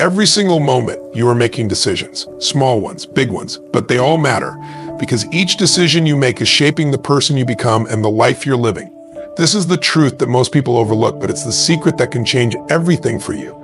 Every single moment you are making decisions, small ones, big ones, but they all matter because each decision you make is shaping the person you become and the life you're living. This is the truth that most people overlook, but it's the secret that can change everything for you.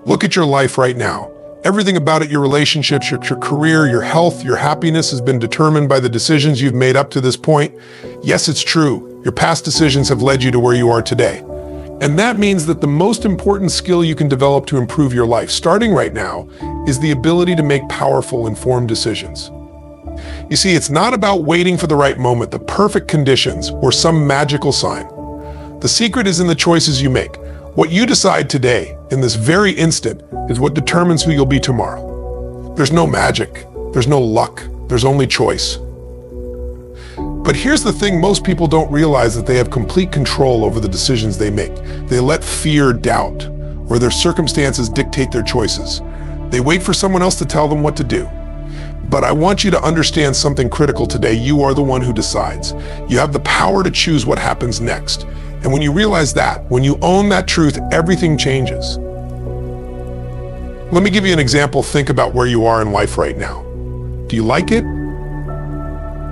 Look at your life right now. Everything about it, your relationships, your career, your health, your happiness has been determined by the decisions you've made up to this point. Yes, it's true. Your past decisions have led you to where you are today. And that means that the most important skill you can develop to improve your life, starting right now, is the ability to make powerful, informed decisions. You see, it's not about waiting for the right moment, the perfect conditions, or some magical sign. The secret is in the choices you make. What you decide today, in this very instant, is what determines who you'll be tomorrow. There's no magic, there's no luck, there's only choice. But here's the thing, most people don't realize that they have complete control over the decisions they make. They let fear, doubt, or their circumstances dictate their choices. They wait for someone else to tell them what to do. But I want you to understand something critical today. You are the one who decides. You have the power to choose what happens next. And when you realize that, when you own that truth, everything changes. Let me give you an example. Think about where you are in life right now. Do you like it?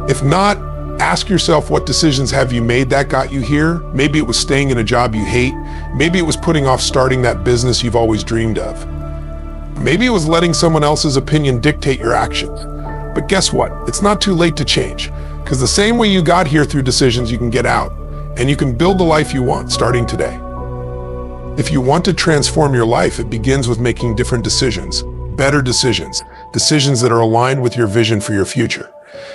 If not, ask yourself, what decisions have you made that got you here? Maybe it was staying in a job you hate. Maybe it was putting off starting that business you've always dreamed of. Maybe it was letting someone else's opinion dictate your actions. But guess what? It's not too late to change, because the same way you got here through decisions, you can get out, and you can build the life you want starting today. If you want to transform your life, it begins with making different decisions, better decisions, decisions that are aligned with your vision for your future.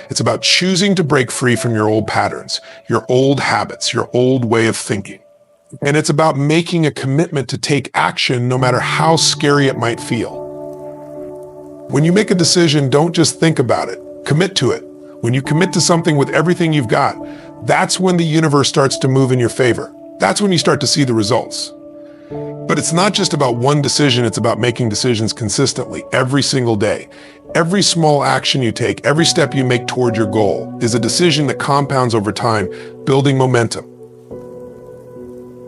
It's about choosing to break free from your old patterns, your old habits, your old way of thinking. And it's about making a commitment to take action no matter how scary it might feel. When you make a decision, don't just think about it, commit to it. When you commit to something with everything you've got, that's when the universe starts to move in your favor. That's when you start to see the results. But it's not just about one decision, it's about making decisions consistently, every single day. Every small action you take, every step you make toward your goal is a decision that compounds over time, building momentum.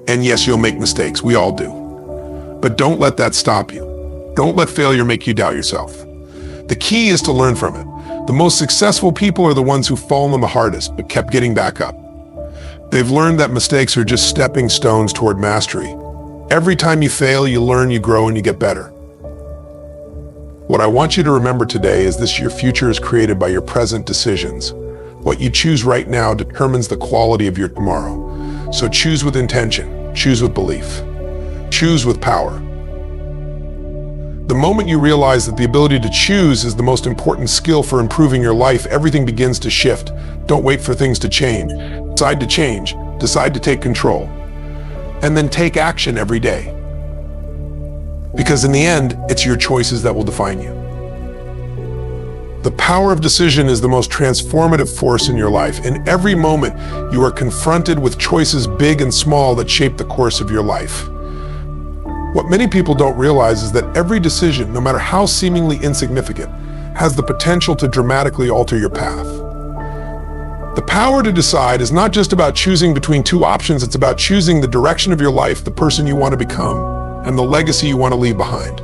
And yes, you'll make mistakes, we all do. But don't let that stop you. Don't let failure make you doubt yourself. The key is to learn from it. The most successful people are the ones who've fallen the hardest, but kept getting back up. They've learned that mistakes are just stepping stones toward mastery. Every time you fail, you learn, you grow, and you get better. What I want you to remember today is this: your future is created by your present decisions. What you choose right now determines the quality of your tomorrow. So choose with intention, choose with belief, choose with power. The moment you realize that the ability to choose is the most important skill for improving your life, everything begins to shift. Don't wait for things to change. Decide to change, decide to take control, and then take action every day. Because in the end, it's your choices that will define you. The power of decision is the most transformative force in your life. In every moment, you are confronted with choices big and small that shape the course of your life. What many people don't realize is that every decision, no matter how seemingly insignificant, has the potential to dramatically alter your path. The power to decide is not just about choosing between two options, it's about choosing the direction of your life, the person you want to become, and the legacy you want to leave behind.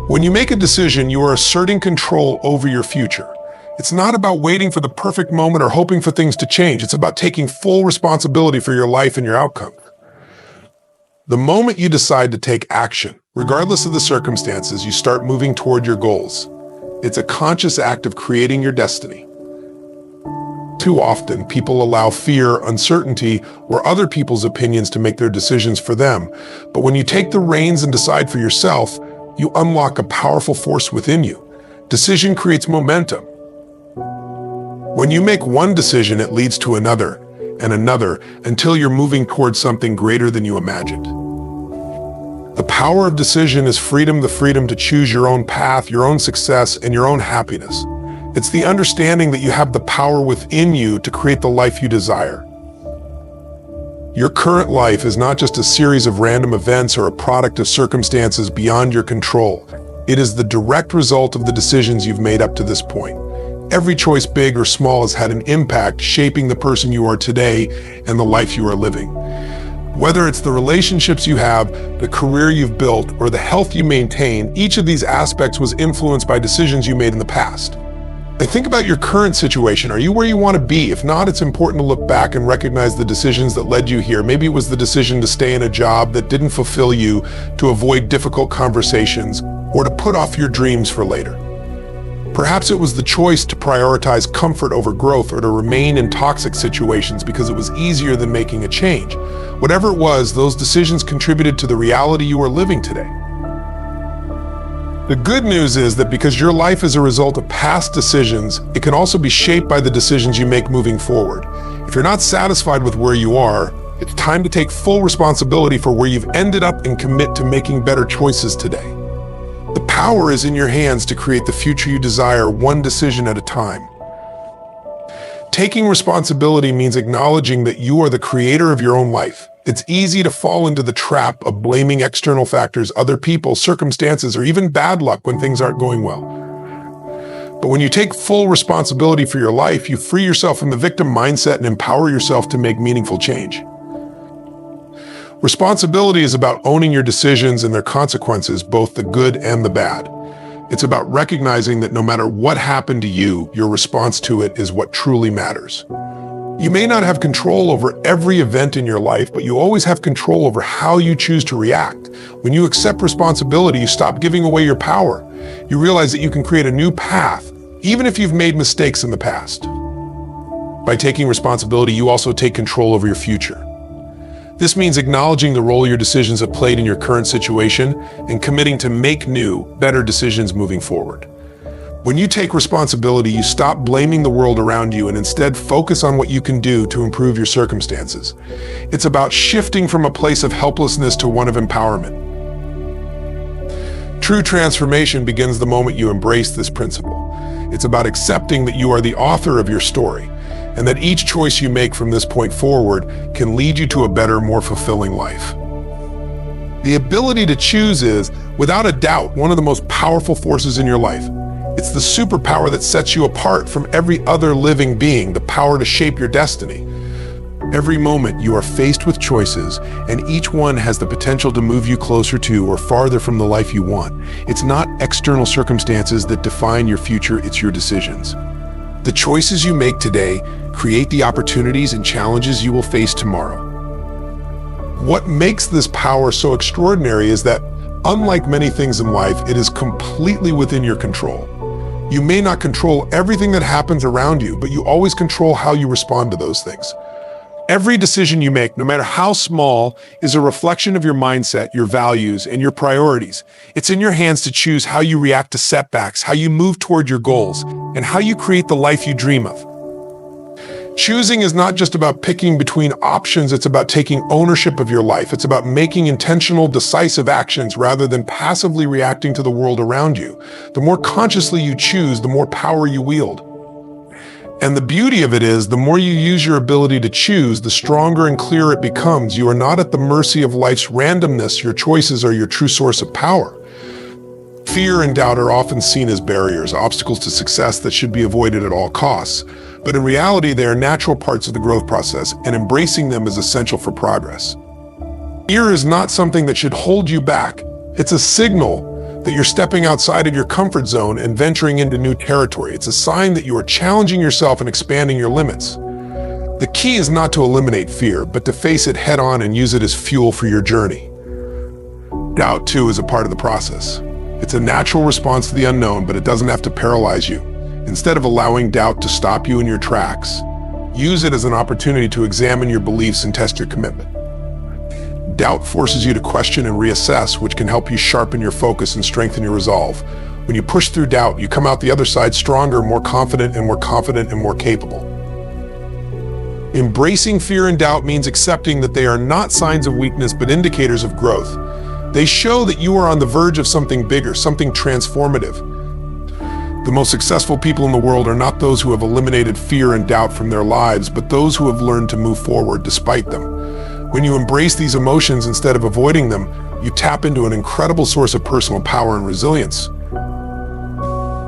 When you make a decision, you are asserting control over your future. It's not about waiting for the perfect moment or hoping for things to change. It's about taking full responsibility for your life and your outcome. The moment you decide to take action, regardless of the circumstances, you start moving toward your goals. It's a conscious act of creating your destiny. Too often, people allow fear, uncertainty, or other people's opinions to make their decisions for them. But when you take the reins and decide for yourself, you unlock a powerful force within you. Decision creates momentum. When you make one decision, it leads to another and another until you're moving towards something greater than you imagined. The power of decision is freedom, the freedom to choose your own path, your own success, and your own happiness. It's the understanding that you have the power within you to create the life you desire. Your current life is not just a series of random events or a product of circumstances beyond your control. It is the direct result of the decisions you've made up to this point. Every choice, big or small, has had an impact shaping the person you are today and the life you are living. Whether it's the relationships you have, the career you've built, or the health you maintain, each of these aspects was influenced by decisions you made in the past. And think about your current situation. Are you where you want to be? If not, it's important to look back and recognize the decisions that led you here. Maybe it was the decision to stay in a job that didn't fulfill you, to avoid difficult conversations, or to put off your dreams for later. Perhaps it was the choice to prioritize comfort over growth, or to remain in toxic situations because it was easier than making a change. Whatever it was, those decisions contributed to the reality you are living today. The good news is that because your life is a result of past decisions, it can also be shaped by the decisions you make moving forward. If you're not satisfied with where you are, it's time to take full responsibility for where you've ended up and commit to making better choices today. The power is in your hands to create the future you desire, one decision at a time. Taking responsibility means acknowledging that you are the creator of your own life. It's easy to fall into the trap of blaming external factors, other people, circumstances, or even bad luck when things aren't going well. But when you take full responsibility for your life, you free yourself from the victim mindset and empower yourself to make meaningful change. Responsibility is about owning your decisions and their consequences, both the good and the bad. It's about recognizing that no matter what happened to you, your response to it is what truly matters. You may not have control over every event in your life, but you always have control over how you choose to react. When you accept responsibility, you stop giving away your power. You realize that you can create a new path, even if you've made mistakes in the past. By taking responsibility, you also take control over your future. This means acknowledging the role your decisions have played in your current situation and committing to make new, better decisions moving forward. When you take responsibility, you stop blaming the world around you and instead focus on what you can do to improve your circumstances. It's about shifting from a place of helplessness to one of empowerment. True transformation begins the moment you embrace this principle. It's about accepting that you are the author of your story, and that each choice you make from this point forward can lead you to a better, more fulfilling life. The ability to choose is, without a doubt, one of the most powerful forces in your life. It's the superpower that sets you apart from every other living being, the power to shape your destiny. Every moment you are faced with choices, and each one has the potential to move you closer to or farther from the life you want. It's not external circumstances that define your future, it's your decisions. The choices you make today create the opportunities and challenges you will face tomorrow. What makes this power so extraordinary is that, unlike many things in life, it is completely within your control. You may not control everything that happens around you, but you always control how you respond to those things. Every decision you make, no matter how small, is a reflection of your mindset, your values, and your priorities. It's in your hands to choose how you react to setbacks, how you move toward your goals, and how you create the life you dream of. Choosing is not just about picking between options, it's about taking ownership of your life. It's about making intentional, decisive actions rather than passively reacting to the world around you. The more consciously you choose, the more power you wield. And the beauty of it is, the more you use your ability to choose, the stronger and clearer it becomes. You are not at the mercy of life's randomness. Your choices are your true source of power. Fear and doubt are often seen as barriers, obstacles to success that should be avoided at all costs. But in reality, they are natural parts of the growth process, and embracing them is essential for progress. Fear is not something that should hold you back. It's a signal that you're stepping outside of your comfort zone and venturing into new territory. It's a sign that you are challenging yourself and expanding your limits. The key is not to eliminate fear, but to face it head on and use it as fuel for your journey. Doubt, too, is a part of the process. It's a natural response to the unknown, but it doesn't have to paralyze you. Instead of allowing doubt to stop you in your tracks, use it as an opportunity to examine your beliefs and test your commitment. Doubt forces you to question and reassess, which can help you sharpen your focus and strengthen your resolve. When you push through doubt, you come out the other side stronger, more confident and more capable. Embracing fear and doubt means accepting that they are not signs of weakness, but indicators of growth. They show that you are on the verge of something bigger, something transformative. The most successful people in the world are not those who have eliminated fear and doubt from their lives, but those who have learned to move forward despite them. When you embrace these emotions instead of avoiding them, you tap into an incredible source of personal power and resilience.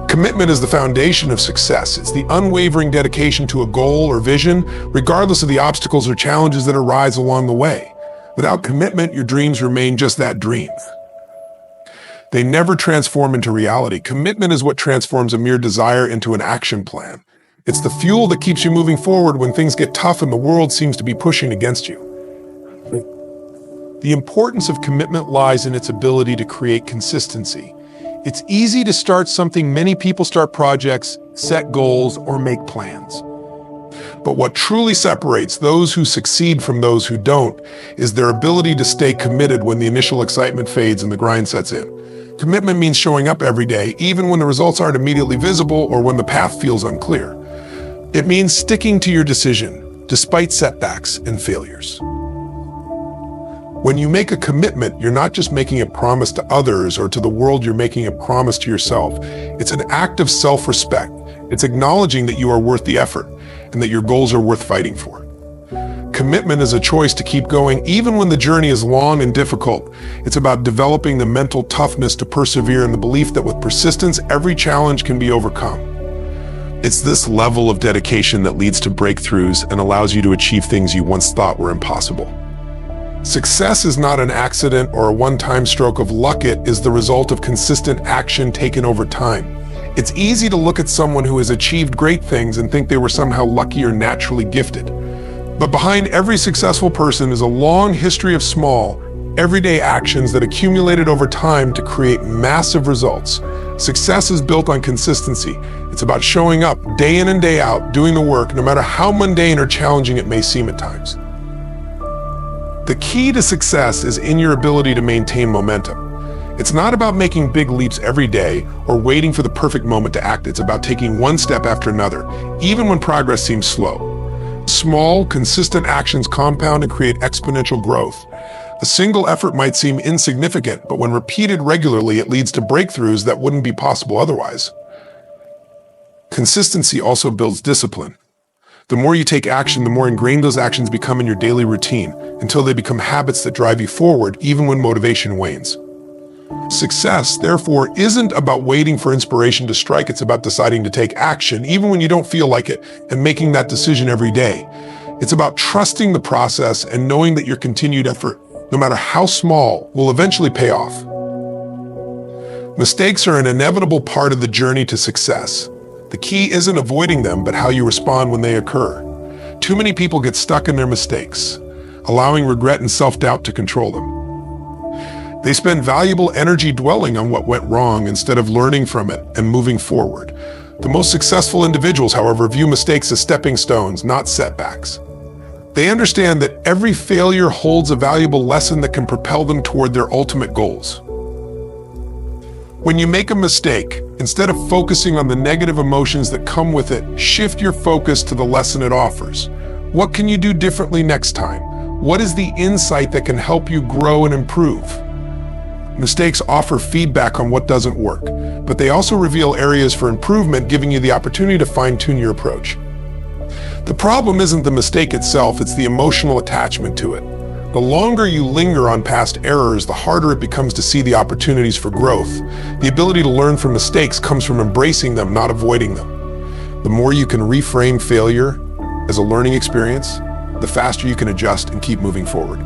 Commitment is the foundation of success. It's the unwavering dedication to a goal or vision, regardless of the obstacles or challenges that arise along the way. Without commitment, your dreams remain just that, dream. They never transform into reality. Commitment is what transforms a mere desire into an action plan. It's the fuel that keeps you moving forward when things get tough and the world seems to be pushing against you. The importance of commitment lies in its ability to create consistency. It's easy to start something. Many people start projects, set goals, or make plans. But what truly separates those who succeed from those who don't is their ability to stay committed when the initial excitement fades and the grind sets in. Commitment means showing up every day, even when the results aren't immediately visible or when the path feels unclear. It means sticking to your decision, despite setbacks and failures. When you make a commitment, you're not just making a promise to others or to the world, you're making a promise to yourself. It's an act of self-respect. It's acknowledging that you are worth the effort and that your goals are worth fighting for. Commitment is a choice to keep going even when the journey is long and difficult. It's about developing the mental toughness to persevere and the belief that with persistence, every challenge can be overcome. It's this level of dedication that leads to breakthroughs and allows you to achieve things you once thought were impossible. Success is not an accident or a one-time stroke of luck. It is the result of consistent action taken over time. It's easy to look at someone who has achieved great things and think they were somehow lucky or naturally gifted. But behind every successful person is a long history of small, everyday actions that accumulated over time to create massive results. Success is built on consistency. It's about showing up day in and day out, doing the work, no matter how mundane or challenging it may seem at times. The key to success is in your ability to maintain momentum. It's not about making big leaps every day or waiting for the perfect moment to act. It's about taking one step after another, even when progress seems slow. Small, consistent actions compound and create exponential growth. A single effort might seem insignificant, but when repeated regularly, it leads to breakthroughs that wouldn't be possible otherwise. Consistency also builds discipline. The more you take action, the more ingrained those actions become in your daily routine, until they become habits that drive you forward even when motivation wanes. Success, therefore, isn't about waiting for inspiration to strike. It's about deciding to take action even when you don't feel like it and making that decision every day. It's about trusting the process and knowing that your continued effort, no matter how small, will eventually pay off. Mistakes are an inevitable part of the journey to success. The key isn't avoiding them, but how you respond when they occur. Too many people get stuck in their mistakes, allowing regret and self-doubt to control them. They spend valuable energy dwelling on what went wrong instead of learning from it and moving forward. The most successful individuals, however, view mistakes as stepping stones, not setbacks. They understand that every failure holds a valuable lesson that can propel them toward their ultimate goals. When you make a mistake, instead of focusing on the negative emotions that come with it, shift your focus to the lesson it offers. What can you do differently next time? What is the insight that can help you grow and improve? Mistakes offer feedback on what doesn't work, but they also reveal areas for improvement, giving you the opportunity to fine-tune your approach. The problem isn't the mistake itself, it's the emotional attachment to it. The longer you linger on past errors, the harder it becomes to see the opportunities for growth. The ability to learn from mistakes comes from embracing them, not avoiding them. The more you can reframe failure as a learning experience, the faster you can adjust and keep moving forward.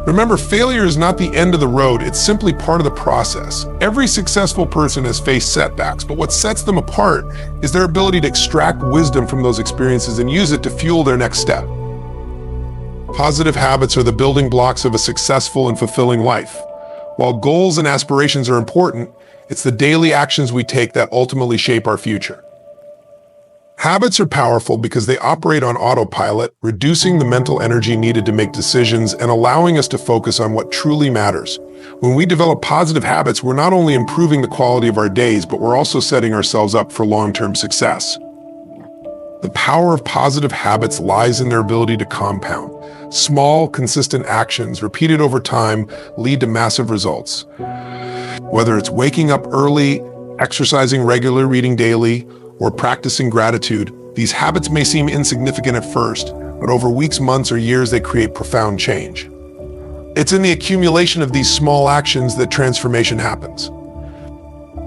Remember, failure is not the end of the road, it's simply part of the process. Every successful person has faced setbacks, but what sets them apart is their ability to extract wisdom from those experiences and use it to fuel their next step. Positive habits are the building blocks of a successful and fulfilling life. While goals and aspirations are important, it's the daily actions we take that ultimately shape our future. Habits are powerful because they operate on autopilot, reducing the mental energy needed to make decisions and allowing us to focus on what truly matters. When we develop positive habits, we're not only improving the quality of our days, but we're also setting ourselves up for long-term success. The power of positive habits lies in their ability to compound. Small, consistent actions repeated over time lead to massive results. Whether it's waking up early, exercising regularly, reading daily, or practicing gratitude, these habits may seem insignificant at first, but over weeks, months, or years, they create profound change. It's in the accumulation of these small actions that transformation happens.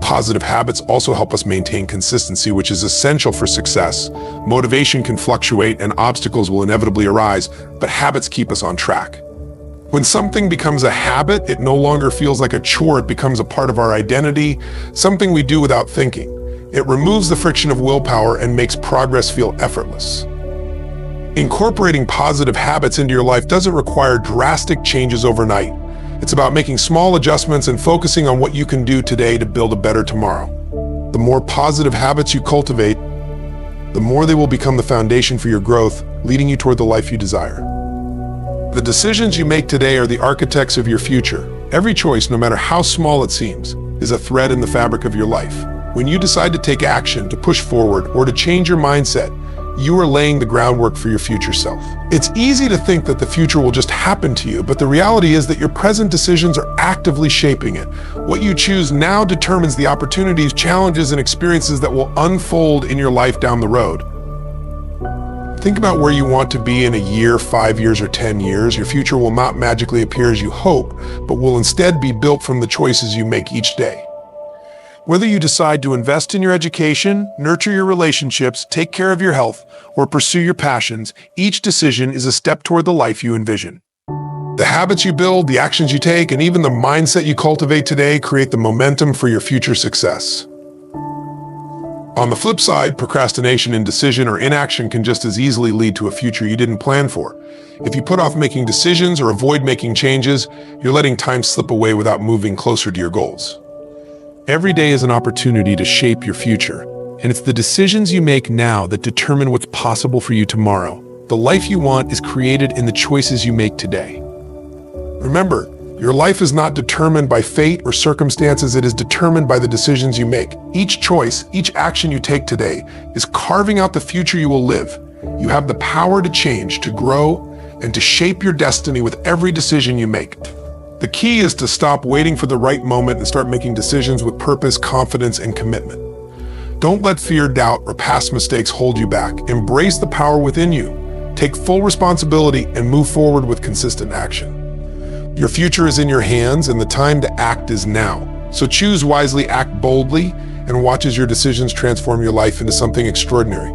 Positive habits also help us maintain consistency, which is essential for success. Motivation can fluctuate and obstacles will inevitably arise, but habits keep us on track. When something becomes a habit, it no longer feels like a chore. It becomes a part of our identity, something we do without thinking. It removes the friction of willpower and makes progress feel effortless. Incorporating positive habits into your life doesn't require drastic changes overnight. It's about making small adjustments and focusing on what you can do today to build a better tomorrow. The more positive habits you cultivate, the more they will become the foundation for your growth, leading you toward the life you desire. The decisions you make today are the architects of your future. Every choice, no matter how small it seems, is a thread in the fabric of your life. When you decide to take action, to push forward, or to change your mindset, you are laying the groundwork for your future self. It's easy to think that the future will just happen to you, but the reality is that your present decisions are actively shaping it. What you choose now determines the opportunities, challenges, and experiences that will unfold in your life down the road. Think about where you want to be in a year, 5 years, or 10 years. Your future will not magically appear as you hope, but will instead be built from the choices you make each day. Whether you decide to invest in your education, nurture your relationships, take care of your health, or pursue your passions, each decision is a step toward the life you envision. The habits you build, the actions you take, and even the mindset you cultivate today create the momentum for your future success. On the flip side, procrastination, indecision, or inaction can just as easily lead to a future you didn't plan for. If you put off making decisions or avoid making changes, you're letting time slip away without moving closer to your goals. Every day is an opportunity to shape your future, and it's the decisions you make now that determine what's possible for you tomorrow. The life you want is created in the choices you make today. Remember, your life is not determined by fate or circumstances, it is determined by the decisions you make. Each choice, each action you take today is carving out the future you will live. You have the power to change, to grow, and to shape your destiny with every decision you make. The key is to stop waiting for the right moment and start making decisions with purpose, confidence, and commitment. Don't let fear, doubt, or past mistakes hold you back. Embrace the power within you. Take full responsibility and move forward with consistent action. Your future is in your hands and the time to act is now. So choose wisely, act boldly, and watch as your decisions transform your life into something extraordinary.